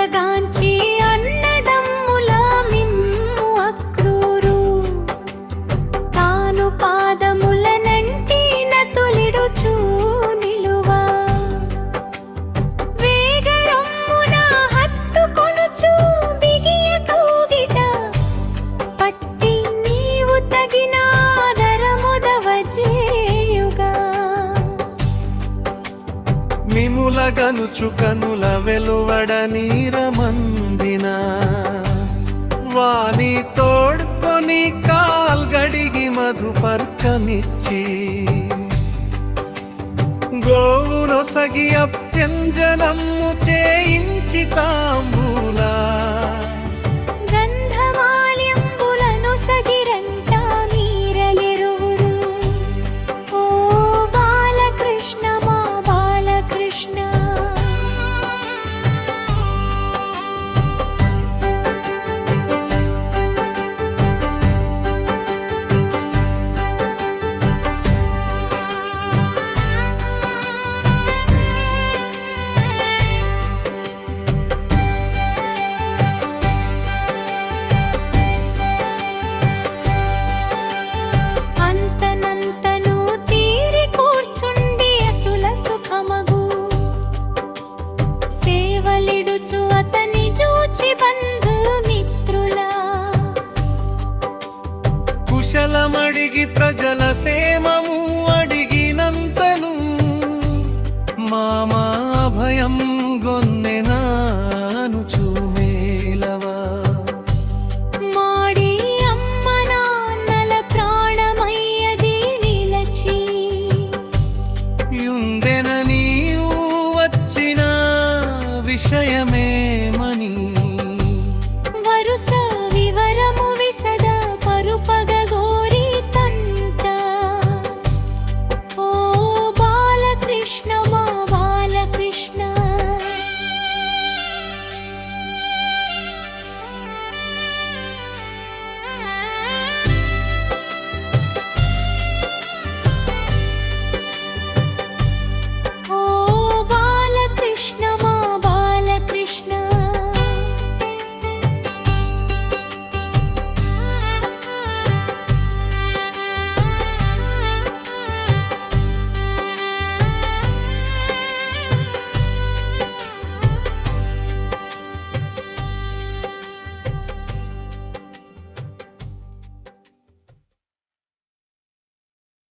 మమతగాంచి అన్నదమ్ముల మిమ్ము అక్రూరు తాను పాదములనంటిన తొలిడుచు నిలువా వేగరమ్మున హత్తుకొనుచు బిగియ కౌగిట పట్టి నీవు తగిన ఆదరముదవజేయుగా మిములగనుచు కనుల వెలువడ నీరమందిన వాని తోడ్కొని కాల్గడిగి మధుపర్కమిచ్చి గోవునొసగి అభ్యంజనము చేయించి తాంబూలా గంధమాల్యంబులను సగిరంట మీరలిరువురు ఓ బాలకృష్ణ మా బాలకృష్ణ అంతనంతను తీరి కూర్చుండి అతుల సుఖమగు సేవలిడుచు అతని చూచి బంధుమిత్రులా కుశలమడిగి ప్రజల సేమము అడిగినంతను మామా భయం గొన్నెనాను చూమేలవా మాడి అమ్మ నాన్నల ప్రాణమయ్యది నిలచి యుందెన నీవు వచ్చిన విషయమే